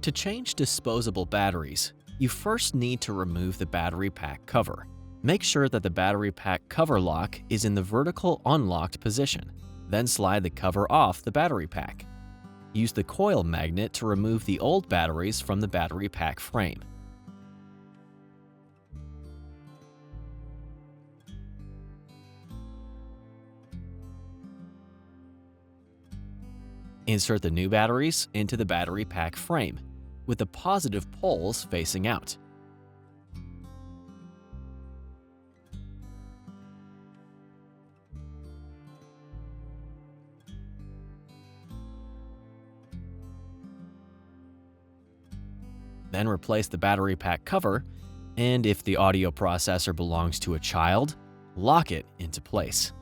To change disposable batteries, you first need to remove the battery pack cover. Make sure that the battery pack cover lock is in the vertical unlocked position. Then slide the cover off the battery pack. Use the coil magnet to remove the old batteries from the battery pack frame. Insert the new batteries into the battery pack frame, with the positive poles facing out. Then replace the battery pack cover, and if the audio processor belongs to a child, lock it into place.